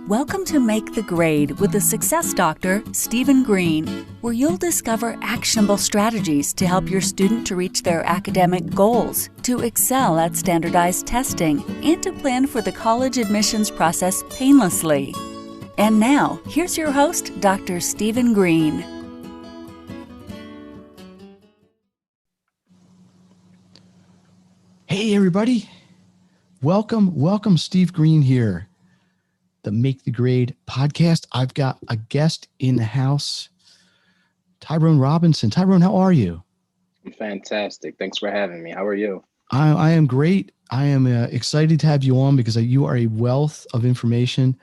Welcome to Make the Grade with the Success Doctor, Stephen Green, where you'll discover actionable strategies to help your student to reach their academic goals, to excel at standardized testing, and to plan for the college admissions process painlessly. And now, here's your host, Dr. Stephen Green. Hey, everybody. Welcome, Steve Green here. The Make the Grade podcast. I've got a guest in the house, Tyrone Robinson. Tyrone, how are you? I'm fantastic. Thanks for having me. How are you? I am great. I am excited to have you on because you are a wealth of information.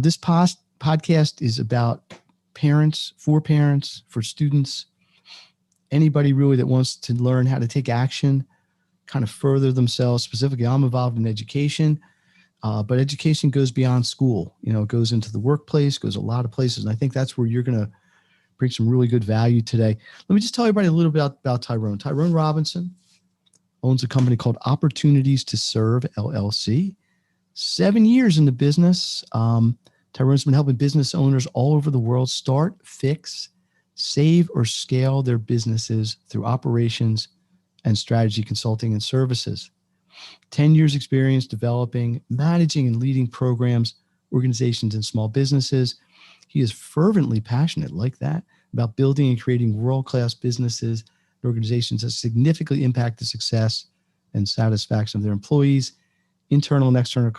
This podcast is about parents, for students, anybody really that wants to learn how to take action, kind of further themselves. Specifically, I'm involved in education. But education goes beyond school. You know, it goes into the workplace, goes a lot of places. And I think that's where you're going to bring some really good value today. Let me just tell everybody a little bit about Tyrone. Tyrone Robinson owns a company called Opportunities to Serve, LLC. 7 years in the business. Tyrone's been helping business owners all over the world start, fix, save, or scale their businesses through operations and strategy consulting and services. 10 years experience developing, managing, and leading programs, organizations, and small businesses. He is fervently passionate like that about building and creating world-class businesses and organizations that significantly impact the success and satisfaction of their employees, internal and external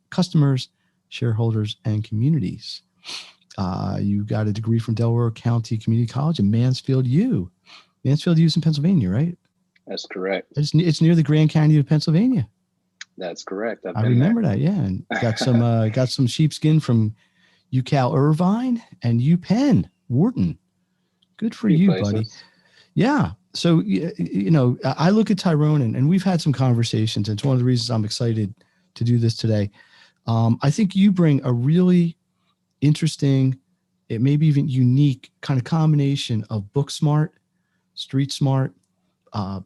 customers, shareholders, and communities. You got a degree from Delaware County Community College in Mansfield U. Mansfield U is in Pennsylvania, right? That's correct. It's near the Grand Canyon of Pennsylvania. That's correct. I remember that. Yeah, and got some sheepskin from UCal Irvine and UPenn Wharton. Good for you, places. Buddy. Yeah. So I look at Tyrone and we've had some conversations. And it's one of the reasons I'm excited to do this today. I think you bring a really interesting, it maybe even unique kind of combination of book smart, street smart,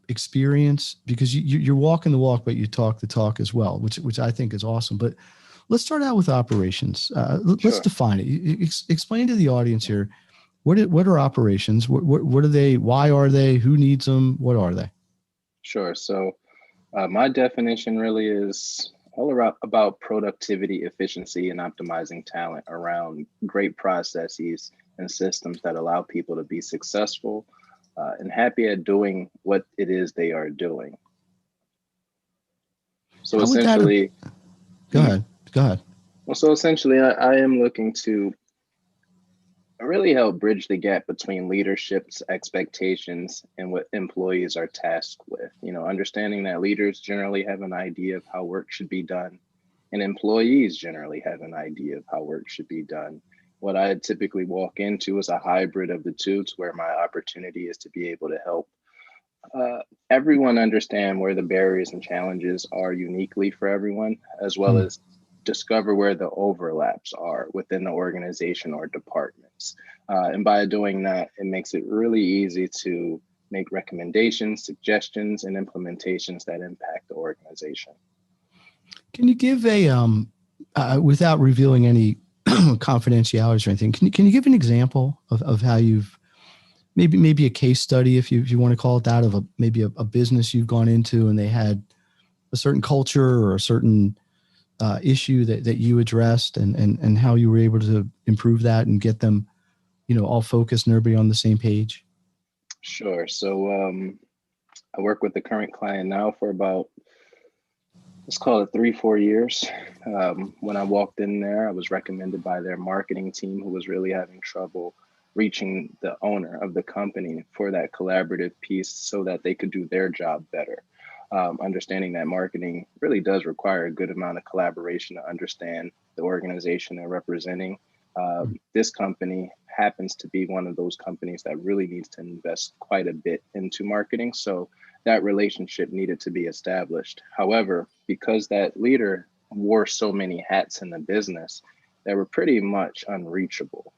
experience, because you're walking the walk, but you talk the talk as well, which I think is awesome. But let's start out with operations. Let's define it. Explain to the audience here, what are operations? What are they? Why are they? Who needs them? What are they? Sure. So my definition really is all about productivity, efficiency, and optimizing talent around great processes and systems that allow people to be successful and happy at doing what it is they are doing. So essentially, go ahead. Well, so essentially, I am looking to really help bridge the gap between leadership's expectations and what employees are tasked with. You know, understanding that leaders generally have an idea of how work should be done, and employees generally have an idea of how work should be done. What I typically walk into is a hybrid of the two, to where my opportunity is to be able to help everyone understand where the barriers and challenges are uniquely for everyone, as well as discover where the overlaps are within the organization or departments. And by doing that, it makes it really easy to make recommendations, suggestions, and implementations that impact the organization. Can you give without revealing any confidentiality or anything, can you give an example of how you've maybe a case study, if you want to call it that, of maybe a business you've gone into and they had a certain culture or a certain issue that you addressed and how you were able to improve that and get them, all focused and everybody on the same page? Sure. So I work with the current client now for about, let's call it 3-4 years. When I walked in there, I was recommended by their marketing team, who was really having trouble reaching the owner of the company for that collaborative piece so that they could do their job better. Understanding that marketing really does require a good amount of collaboration to understand the organization they're representing. This company happens to be one of those companies that really needs to invest quite a bit into marketing. So that relationship needed to be established. However, because that leader wore so many hats in the business, they were pretty much unreachable,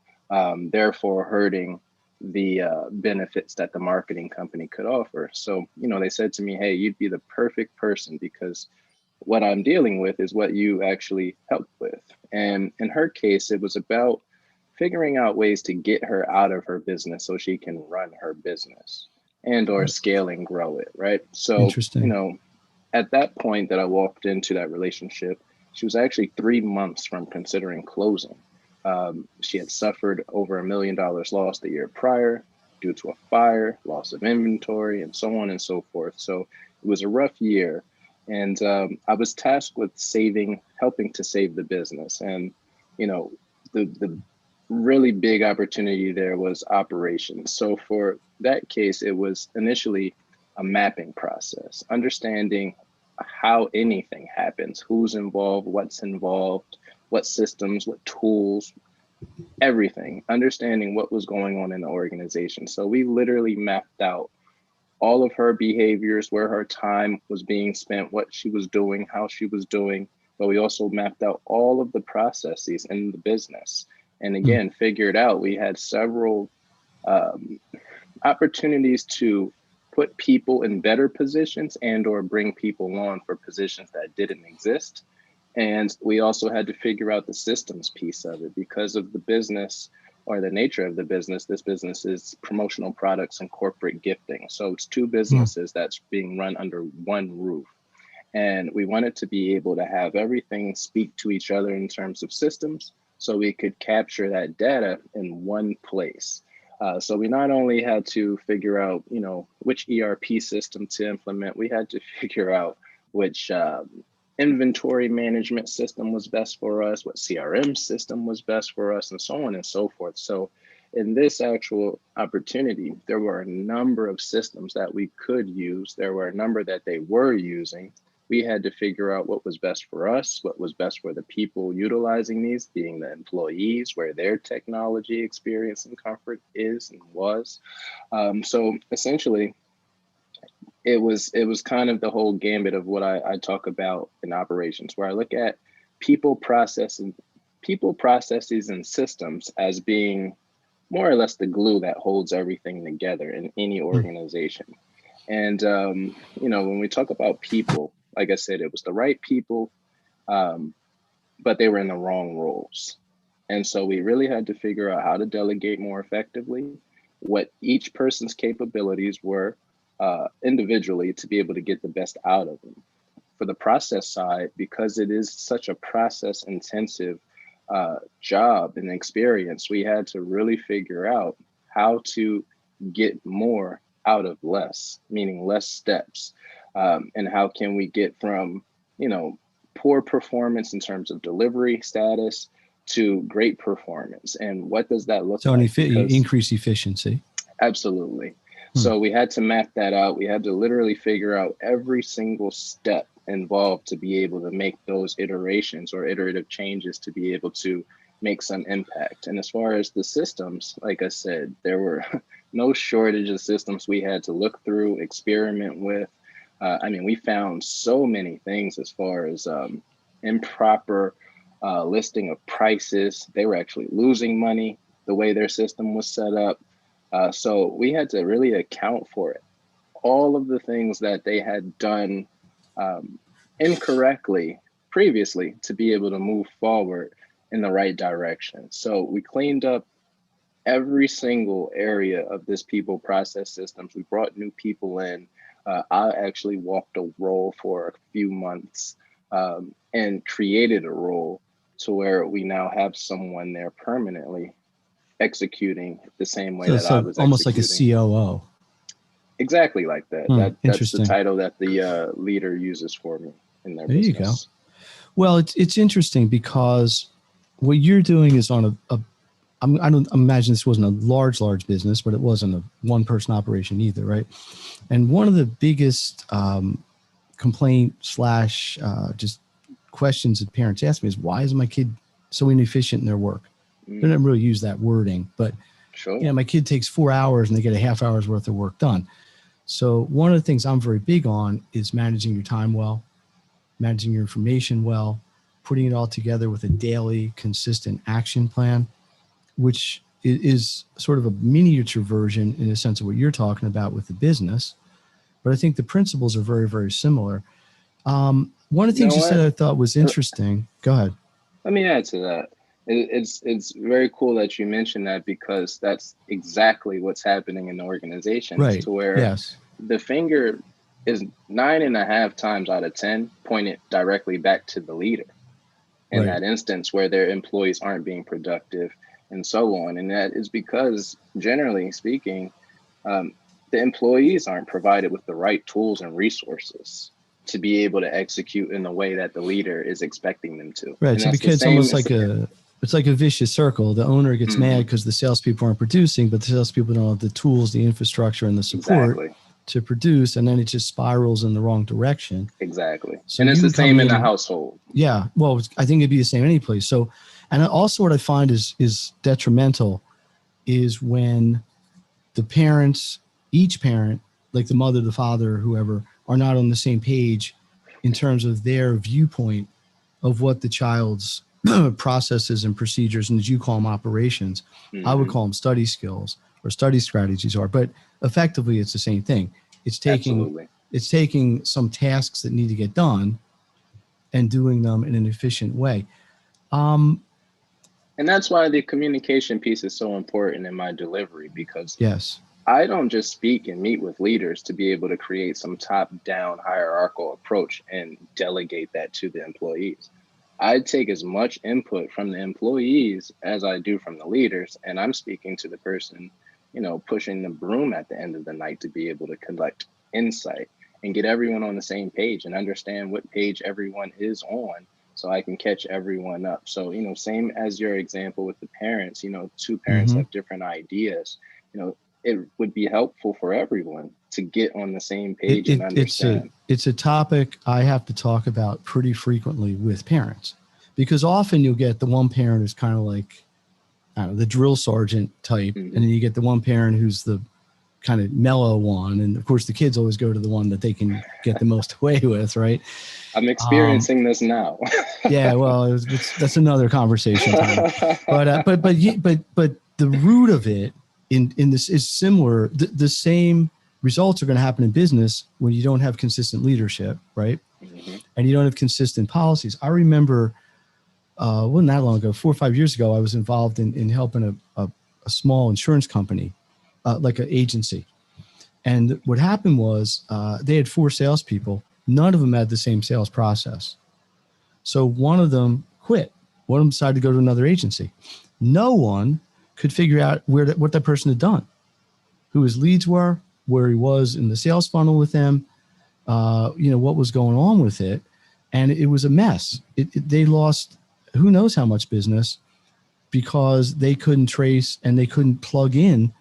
therefore hurting the benefits that the marketing company could offer. So, they said to me, hey, you'd be the perfect person, because what I'm dealing with is what you actually helped with. And in her case, it was about figuring out ways to get her out of her business so she can run her business and or scale and grow it, right? So, Interesting. At that point that I walked into that relationship, she was actually 3 months from considering closing. She had suffered over $1 million loss the year prior due to a fire, loss of inventory, and so on and so forth. So it was a rough year. And I was tasked with helping to save the business. And, the really big opportunity there was operations. So for that case, it was initially a mapping process, understanding how anything happens, who's involved, what's involved, what systems, what tools, everything, understanding what was going on in the organization. So we literally mapped out all of her behaviors, where her time was being spent, what she was doing, how she was doing. But we also mapped out all of the processes in the business. And again, figured out we had several opportunities to put people in better positions and or bring people on for positions that didn't exist. And we also had to figure out the systems piece of it because of the business or the nature of the business. This business is promotional products and corporate gifting. So it's two businesses that's being run under one roof. And we wanted to be able to have everything speak to each other in terms of systems so we could capture that data in one place. So we not only had to figure out, which ERP system to implement, we had to figure out which inventory management system was best for us, what CRM system was best for us, and so on and so forth. So in this actual opportunity, there were a number of systems that we could use. There were a number that they were using. We had to figure out what was best for us, what was best for the people utilizing these, being the employees, where their technology experience and comfort is and was. So essentially, it was kind of the whole gambit of what I talk about in operations, where I look at people, processes, and systems as being more or less the glue that holds everything together in any organization. And when we talk about people, like I said, it was the right people, but they were in the wrong roles. And so we really had to figure out how to delegate more effectively, what each person's capabilities were individually to be able to get the best out of them. For the process side, because it is such a process intensive job and experience, we had to really figure out how to get more out of less, meaning less steps. And how can we get from, poor performance in terms of delivery status to great performance? And what does that look like? So increase efficiency. Absolutely. So we had to map that out. We had to literally figure out every single step involved to be able to make those iterations or iterative changes to be able to make some impact. And as far as the systems, like I said, there were no shortage of systems we had to look through, experiment with. We found so many things as far as improper listing of prices. They were actually losing money the way their system was set up. So we had to really account for it. All of the things that they had done incorrectly previously to be able to move forward in the right direction. So we cleaned up every single area of this people process systems. We brought new people in. I actually walked a role for a few months and created a role to where we now have someone there permanently executing the same way that I was almost executing. Like a COO. Exactly like that. That's the title that the leader uses for me in their business. There you go. Well, it's interesting because what you're doing is on I don't imagine this wasn't a large business, but it wasn't a one-person operation either, right? And one of the biggest complaint / just questions that parents ask me is, why is my kid so inefficient in their work? They don't really use that wording, but sure. My kid takes 4 hours and they get a half hour's worth of work done. So one of the things I'm very big on is managing your time well, managing your information well, putting it all together with a daily consistent action plan, which is sort of a miniature version in the sense of what you're talking about with the business. But I think the principles are very, very similar. One of the You things know you said what? I thought was interesting. Go ahead. Let me add to that. It's very cool that you mentioned that because that's exactly what's happening in the organizations Right. to where Yes. the finger is 9.5 times out of 10 pointed directly back to the leader in Right. that instance where their employees aren't being productive and so on. And that is because, generally speaking, um, the employees aren't provided with the right tools and resources to be able to execute in the way that the leader is expecting them to. Right. And So that's the because same. almost like it's like a vicious circle. The owner gets mad Mhm, because the salespeople aren't producing, but the salespeople don't have the tools, the infrastructure, and the support exactly. to produce, and then it just spirals in the wrong direction. Exactly. So And it's you the can come same in in the and household. yeah, well, I think it'd be the same any place. So, and also what I find is detrimental is when the parents, each parent, like the mother, the father, whoever, are not on the same page in terms of their viewpoint of what the child's processes and procedures, and as you call them, operations. I would Hmm. call them study skills or study strategies are, but effectively it's the same thing. It's taking Absolutely. it's taking some tasks that need to get done and doing them in an efficient way. Um, And that's why the communication piece is so important in my delivery because yes. I don't just speak and meet with leaders to be able to create some top down hierarchical approach and delegate that to the employees. I take as much input from the employees as I do from the leaders, and I'm speaking to the person, pushing the broom at the end of the night to be able to collect insight and get everyone on the same page and understand what page everyone is on so I can catch everyone up. So, same as your example with the parents, two parents Mm-hmm. have different ideas. You know, it would be helpful for everyone to get on the same page and understand. It's a topic I have to talk about pretty frequently with parents because often you'll get the one parent who's kind of like, I don't know, the drill sergeant type, and Hmm. then you get the one parent who's the kind of mellow one, and of course the kids always go to the one that they can get the most away with, right? I'm Um, experiencing this now. yeah, well, that's another conversation, Tony. But the root of it in this is similar. The same results are going to happen in business when you don't have consistent leadership, right? Hmm. And you don't have consistent policies. I remember, wasn't that long ago, 4 or 5 years ago, I was involved in helping a small insurance company, like an agency. And what happened was they had 4 salespeople. None of them had the same sales process. So one of them quit. One of them decided to go to another agency. No one could figure out what that person had done, who his leads were, where he was in the sales funnel with them, what was going on with it. And it was a mess. They lost who knows how much business because they couldn't trace and they couldn't plug in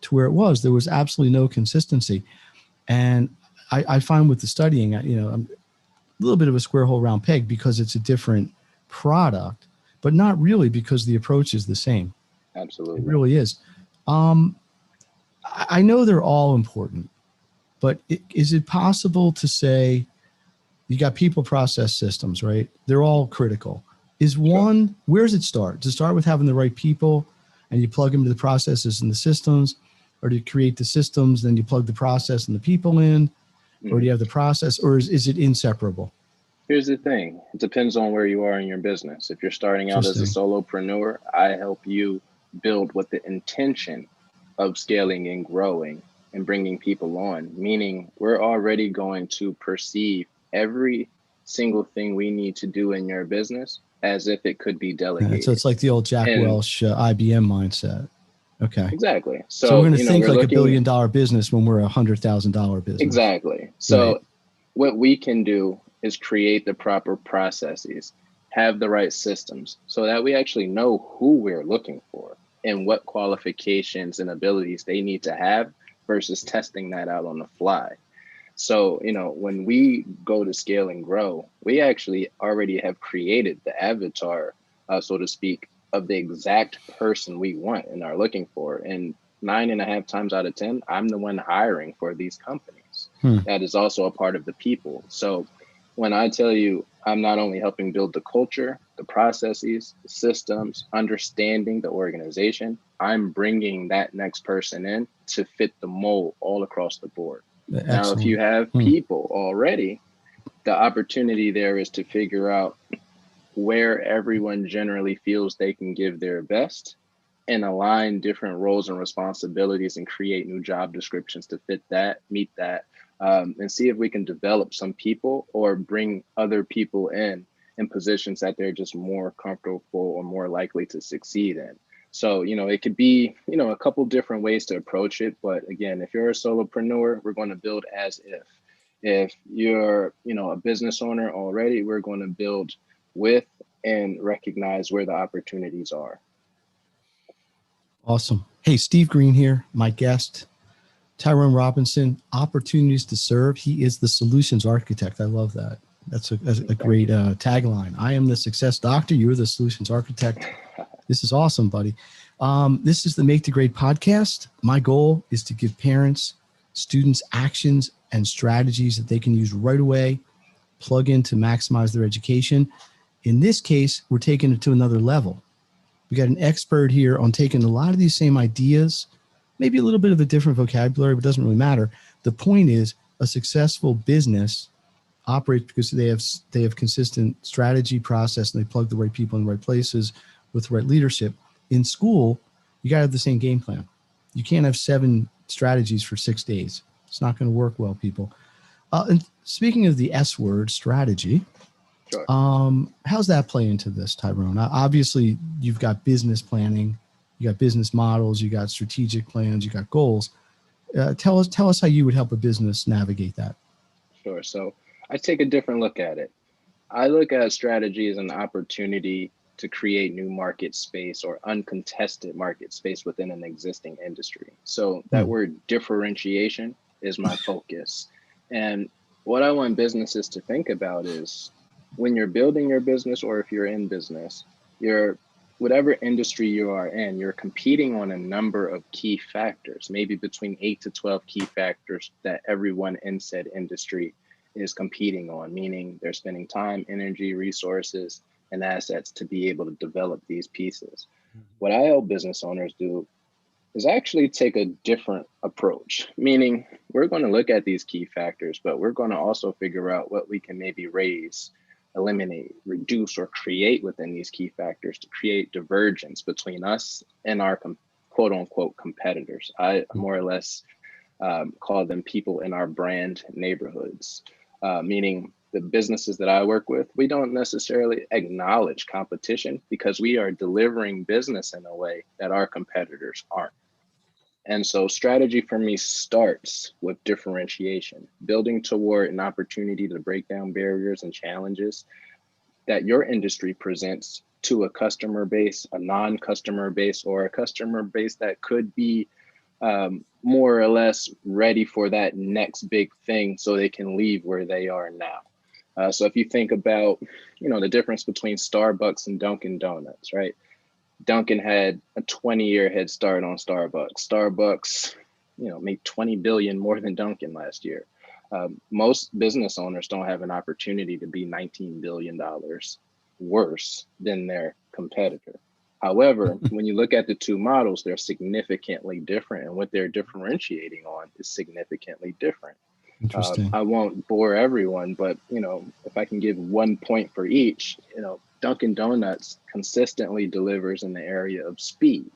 to where it was. There was absolutely no consistency. And I find with the studying, I'm a little bit of a square hole round peg because it's a different product, but not really because the approach is the same. It Absolutely. really is. Um, I know they're all important, but is it possible to say you got people, process, systems, right? They're all critical. Is Sure. one, where does it start? Does it start with having the right people and you plug into the processes and the systems? Or do you create the systems, then you plug the process and the people in? Or do Mhm. you have the process, or is it inseparable? Here's the thing. It depends on where you are in your business. If you're starting out as a Interesting. solopreneur, I help you build with the intention of scaling and growing and bringing people on, meaning we're already going to perceive every single thing we need to do in your business as if it could be So delegated. it's like the old Jack And Welch IBM mindset. Okay. exactly. So we're So, going to think we're like looking $1 billion business when we're $100,000 business. exactly. Right. So what we can do is create the proper processes, have the right systems so that we actually know who we're looking for and what qualifications and abilities they need to have versus testing that out on the fly. So, when we go to scale and grow, we actually already have created the avatar, so to speak, of the exact person we want and are looking for. And 9.5 times out of 10, I'm the one hiring for these companies. Hmm. That is also a part of the people. So when I tell you, I'm not only helping build the culture, the processes, the systems, understanding the organization, I'm bringing that next person in to fit the mold all across the board. Now, if Excellent. you have Hmm. people already, the opportunity there is to figure out where everyone generally feels they can give their best and align different roles and responsibilities and create new job descriptions to fit that, meet that, and see if we can develop some people or bring other people in positions that they're just more comfortable or more likely to succeed in. So, it could be, a couple different ways to approach it. But again, if you're a solopreneur, we're going to build as if. If you're, a business owner already, we're going to build with and recognize where the opportunities are. Awesome. Hey, Steve Green here, my guest, Tyrone Robinson, opportunities to serve. He is the solutions architect. I love that. That's a great tagline. I am the success doctor. You're the solutions architect. This is awesome, buddy. This is the Make to Grade podcast. My goal is to give parents, students actions and strategies that they can use right away, plug in to maximize their education. In this case, we're taking it to another level. We got an expert here on taking a lot of these same ideas, maybe a little bit of a different vocabulary, but it doesn't really matter. The point is a successful business operates because they have consistent strategy process and they plug the right people in the right places with the right leadership. In school, you got to have the same game plan. You can't have 7 strategies for 6 days. It's not going to work well, people. And speaking of the S word, strategy, Sure. How's that play into this, Tyrone? Obviously, you've got business planning, you got business models, you got strategic plans, you got goals. Tell us how you would help a business navigate that. Sure. So I take a different look at it. I look at strategy as an opportunity to create new market space or uncontested market space within an existing industry. So that word differentiation is my focus. And what I want businesses to think about is when you're building your business or if you're in business, whatever industry you are in, you're competing on a number of key factors, maybe between 8 to 12 key factors that everyone in said industry is competing on, meaning they're spending time, energy, resources, and assets to be able to develop these pieces. What I help business owners do is actually take a different approach, meaning we're going to look at these key factors, but we're going to also figure out what we can maybe raise, eliminate, reduce, or create within these key factors to create divergence between us and our quote unquote competitors. I more or less call them people in our brand neighborhoods, meaning the businesses that I work with, we don't necessarily acknowledge competition because we are delivering business in a way that our competitors aren't. And so strategy for me starts with differentiation, building toward an opportunity to break down barriers and challenges that your industry presents to a customer base, a non-customer base, or a customer base that could be more or less ready for that next big thing so they can leave where they are now. So if you think about, the difference between Starbucks and Dunkin' Donuts, right? Dunkin' had a 20-year head start on Starbucks. Starbucks, made 20 billion more than Dunkin' last year. Most business owners don't have an opportunity to be $19 billion worse than their competitor. However, when you look at the two models, they're significantly different, and what they're differentiating on is significantly different. Interesting. I won't bore everyone, but if I can give 1 point for each, Dunkin' Donuts consistently delivers in the area of speed.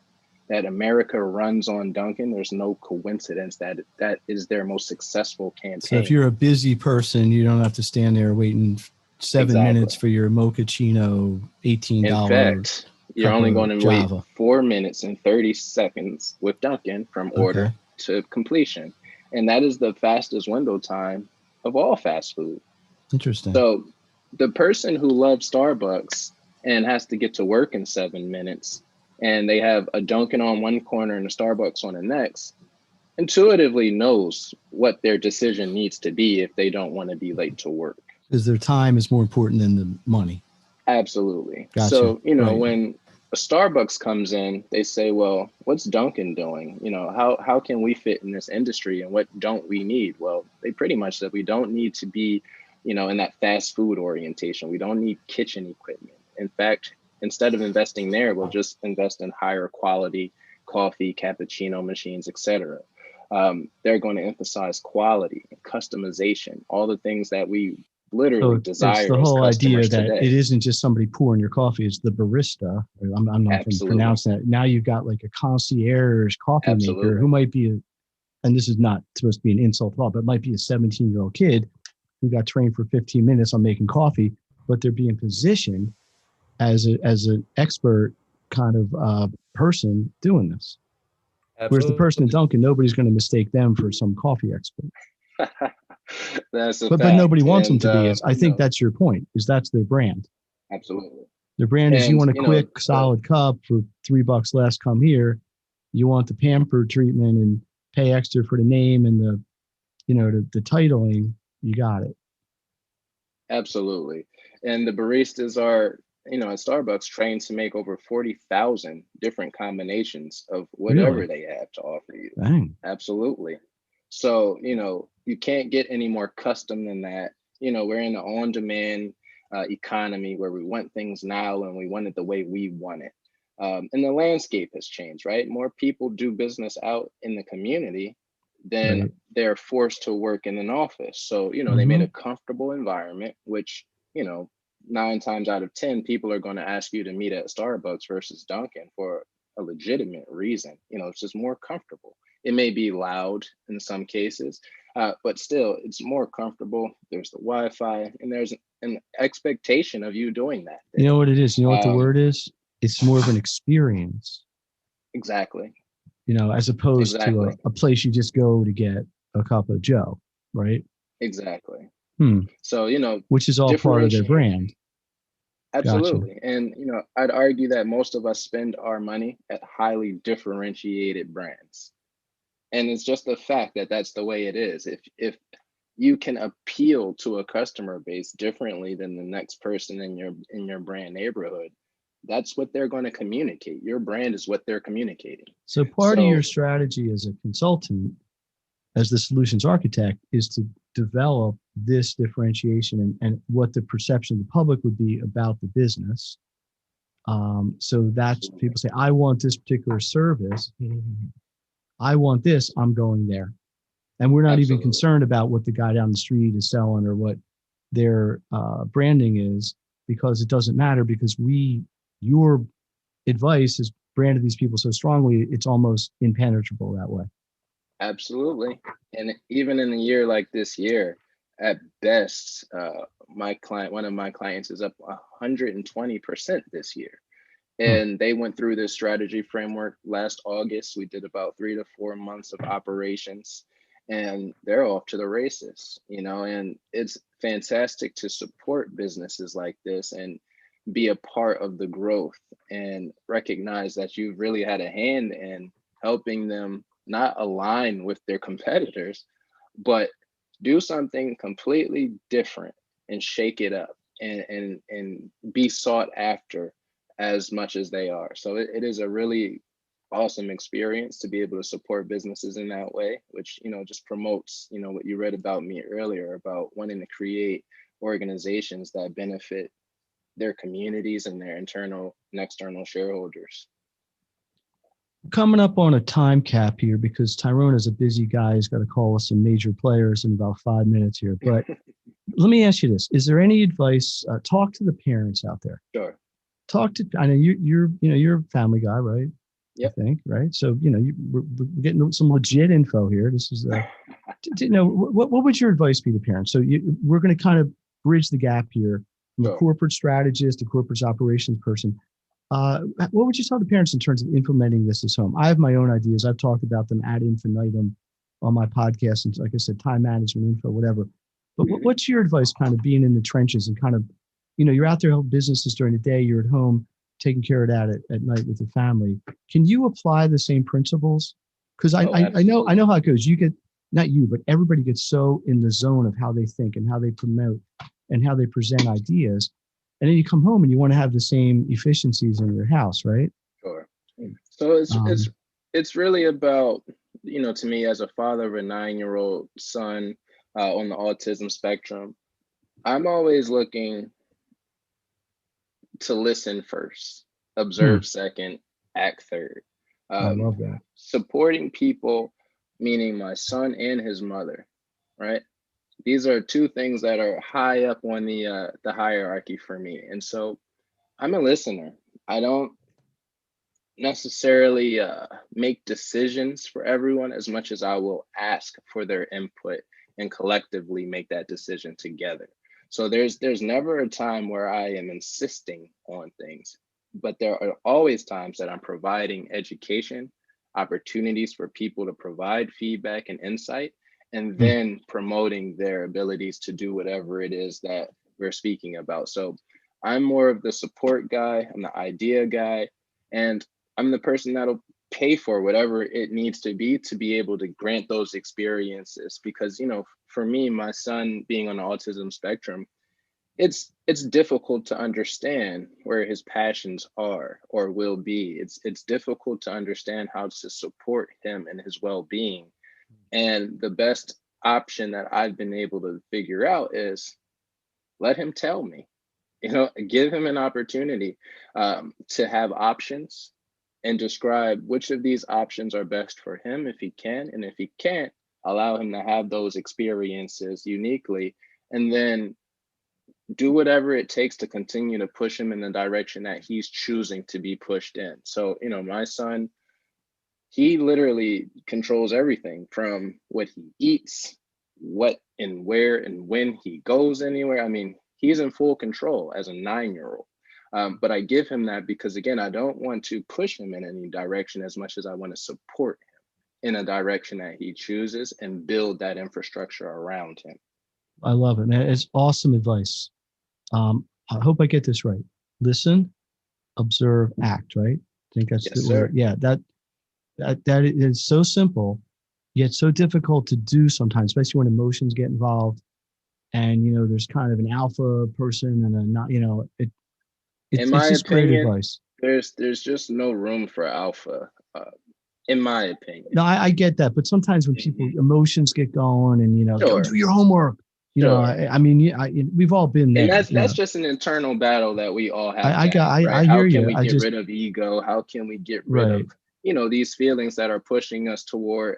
That America runs on Dunkin', there's no coincidence that is their most successful campaign. So if you're a busy person, you don't have to stand there waiting 7 minutes for your mochaccino, $18. In fact, you're only going to wait 4 minutes and 30 seconds with Dunkin' from order to completion. And that is the fastest window time of all fast food. Interesting. So the person who loves Starbucks and has to get to work in 7 minutes, and they have a Dunkin' on one corner and a Starbucks on the next, intuitively knows what their decision needs to be if they don't want to be late to work. Because their time is more important than the money. Absolutely. Gotcha. So, when a Starbucks comes in, they say, well, what's Dunkin' doing? How can we fit in this industry and what don't we need? Well, they pretty much said we don't need to be, in that fast food orientation. We don't need kitchen equipment. In fact, instead of investing there, we'll just invest in higher quality coffee, cappuccino machines, etc. They're going to emphasize quality, customization, all the things that we literally So it's the desirous whole idea customers that today. it isn't just somebody pouring your coffee, it's the barista. I'm not going to Absolutely. pronounce that. Now you've got like a concierge coffee maker Absolutely. who might be, and this is not supposed to be an insult at all, but it might be a 17-year-old kid who got trained for 15 minutes on making coffee, but they're being positioned as an expert kind of person doing this. Whereas the person in Absolutely. Dunkin', nobody's going to mistake them for some coffee expert. That's a But nobody fact. wants them And, to be. I think that's your point, is that's their brand. absolutely. Their brand is, you And, want a quick, solid cup for $3 less, come here. You want the pampered treatment and pay extra for the name and the titling. You got it. absolutely. And the baristas are, at Starbucks trained to make over 40,000 different combinations of whatever Really? they have to offer you. Dang. Absolutely. So, you can't get any more custom than that. We're in an on-demand economy where we want things now and we want it the way we want it. And the landscape has changed, right? More people do business out in the community than Right. they're forced to work in an office. So, they made a comfortable environment, which, 9 times out of 10, people are going to ask you to meet at Starbucks versus Dunkin' for a legitimate reason. It's just more comfortable. It may be loud in some cases, but still, it's more comfortable. There's the Wi-Fi, and there's an expectation of you doing that You thing. know what it is? You know what the word is? It's more of an experience, Exactly. as opposed to Exactly. a place you just go to get a cup of Joe, right? Exactly. Hmm. So, Which is all part of their differentiate. brand. Gotcha. Absolutely. And, I'd argue that most of us spend our money at highly differentiated brands. And it's just the fact that that's the way it is. If you can appeal to a customer base differently than the next person in your brand neighborhood, that's what they're going to communicate. Your brand is what they're communicating. So part of your So strategy as a consultant, as the solutions architect, is to develop this differentiation and what the perception of the public would be about the business. So that's, people say, I want this particular service. I want this, I'm going there. And we're not even absolutely. concerned about what the guy down the street is selling or what their branding is, because it doesn't matter, because your advice has branded these people so strongly, it's almost impenetrable that way. Absolutely. And even in a year like this year, at best, one of my clients is up 120% this year. Hmm. And they went through this strategy framework last August. We did about 3 to 4 months of operations, and they're off to the races, and it's fantastic to support businesses like this and be a part of the growth and recognize that you've really had a hand in helping them not align with their competitors, but do something completely different and shake it up and be sought after as much as they are. So it is a really awesome experience to be able to support businesses in that way, which, just promotes, what you read about me earlier about wanting to create organizations that benefit their communities and their internal and external shareholders. Coming up on a time cap here, because Tyrone is a busy guy. He's got to call us some major players in about 5 minutes here. But let me ask you this. Is there any advice? Talk to the parents out there. Sure. I know you're a family guy, right? Yep. I think, right? So, we're getting some legit info here. This is, what would your advice be to parents? So we're going to kind of bridge the gap here from a corporate strategist to corporate operations person. What would you tell the parents in terms of implementing this at home? I have my own ideas. I've talked about them ad infinitum on my podcast. And like I said, time management info, whatever. But what's your advice kind of being in the trenches and kind of, you're out there helping businesses during the day, you're at home taking care of that at night with the family. Can you apply the same principles? Because I know how it goes. You get, not you, but everybody gets so in the zone of how they think and how they promote and how they present ideas. And then you come home and you want to have the same efficiencies in your house, right? Sure. So it's really about, to me as a father of a 9-year-old son on the autism spectrum, I'm always looking to listen first, observe second, act third. I love that. Supporting people, meaning my son and his mother, right? these are two things that are high up on the hierarchy for me. And so I'm a listener. I don't necessarily make decisions for everyone as much as I will ask for their input and collectively make that decision together. So there's never a time where I am insisting on things, but there are always times that I'm providing education, opportunities for people to provide feedback and insight, and then promoting their abilities to do whatever it is that we're speaking about. So I'm more of the support guy, I'm the idea guy, and I'm the person that'll pay for whatever it needs to be able to grant those experiences. Because, you know, for me, my son being on the autism spectrum, it's difficult to understand where his passions are or will be. It's difficult to understand how to support him and his well-being. And the best option that I've been able to figure out is let him tell me, you know, give him an opportunity to have options and describe which of these options are best for him if he can. And if he can't, allow him to have those experiences uniquely, and then do whatever it takes to continue to push him in the direction that he's choosing to be pushed in. So, you know, my son, he literally controls everything from what he eats, what and where and when he goes anywhere. I mean, he's in full control as a 9-year-old. But I give him that because, again, I don't want to push him in any direction as much as I want to support him in a direction that he chooses and build that infrastructure around him. I love it, man. It's awesome advice. I hope I get this right. Listen, observe, act, right? I think that's Yes, the sir. word. Yeah, that is so simple, yet so difficult to do sometimes, especially when emotions get involved. And, you know, there's kind of an alpha person and a not, you know, In my it's just great opinion, advice. there's just no room for alpha, in my opinion. No, I get that. But sometimes when people emotions get going and, you know, go Sure. do your homework, you know, Sure. I mean, we've all been there. And that's you know. just an internal battle that we all have. I Right? hear How can you. we get rid of ego? How can we get rid Right. of, you know, these feelings that are pushing us toward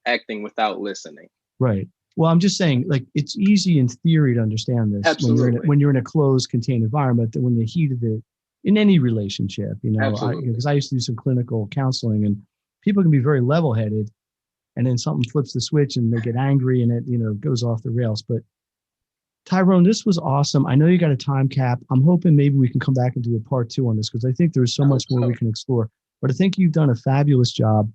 acting without listening? Right. Well, I'm just saying, like, it's easy in theory to understand this Absolutely. when you're in a closed, contained environment. That when the heat of it, in any relationship, you know, Absolutely. because I used to do some clinical counseling, and people can be very level-headed, and then something flips the switch, and they get angry, and it, you know, goes off the rails. But Tyrone, this was awesome. I know you got a time cap. I'm hoping maybe we can come back and do a part 2 on this, because I think there's so much more we can explore. But I think you've done a fabulous job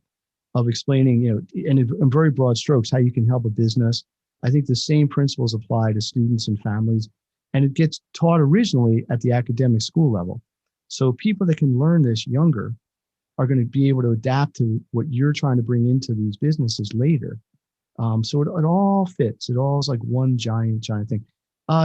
of explaining, you know, in very broad strokes, how you can help a business. I think the same principles apply to students and families, and it gets taught originally at the academic school level. So people that can learn this younger are going to be able to adapt to what you're trying to bring into these businesses later. So it all fits. It all is like one giant thing.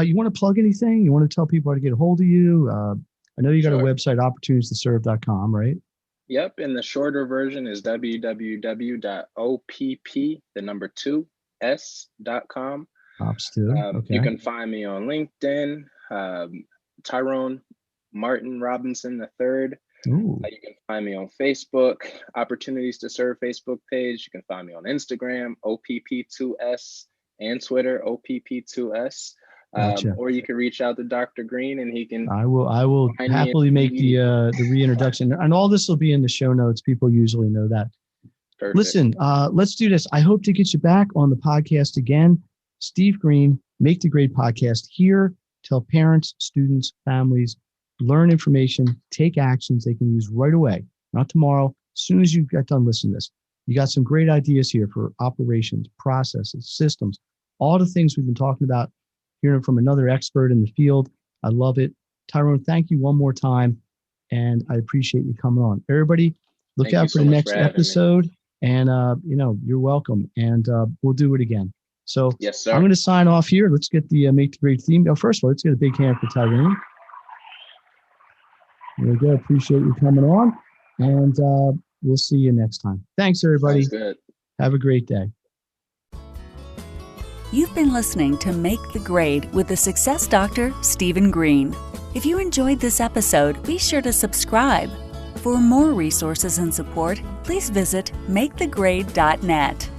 You want to plug anything? You want to tell people how to get a hold of you? I know you got a website, opportunitiestoserve.com, right? Yep. And the shorter version is www.opp2s.com. Ops too. Okay. You can find me on LinkedIn, Tyrone Martin Robinson III. You can find me on Facebook, Opportunities to Serve Facebook page. You can find me on Instagram, OPP2S, and Twitter, OPP2S. Gotcha. Or you can reach out to Dr. Green, and he can. I will happily make the reintroduction, and all this will be in the show notes. People usually know that. Perfect. Listen, let's do this. I hope to get you back on the podcast again. Steve Green, Make the Grade podcast here. Tell parents, students, families, learn information, take actions they can use right away, not tomorrow. As soon as you get done listening to this, you got some great ideas here for operations, processes, systems, all the things we've been talking about, hearing from another expert in the field. I love it. Tyrone, thank you one more time, and I appreciate you coming on. Everybody, look out for the next episode, and you know, you're welcome, and we'll do it again. So yes, sir. I'm going to sign off here. Let's get the Make the Grade theme. First of all, let's get a big hand for Tyrone. There we go. Appreciate you coming on, and we'll see you next time. Thanks, everybody. Sounds good. Have a great day. You've been listening to Make the Grade with the Success Doctor, Stephen Green. If you enjoyed this episode, be sure to subscribe. For more resources and support, please visit makethegrade.net.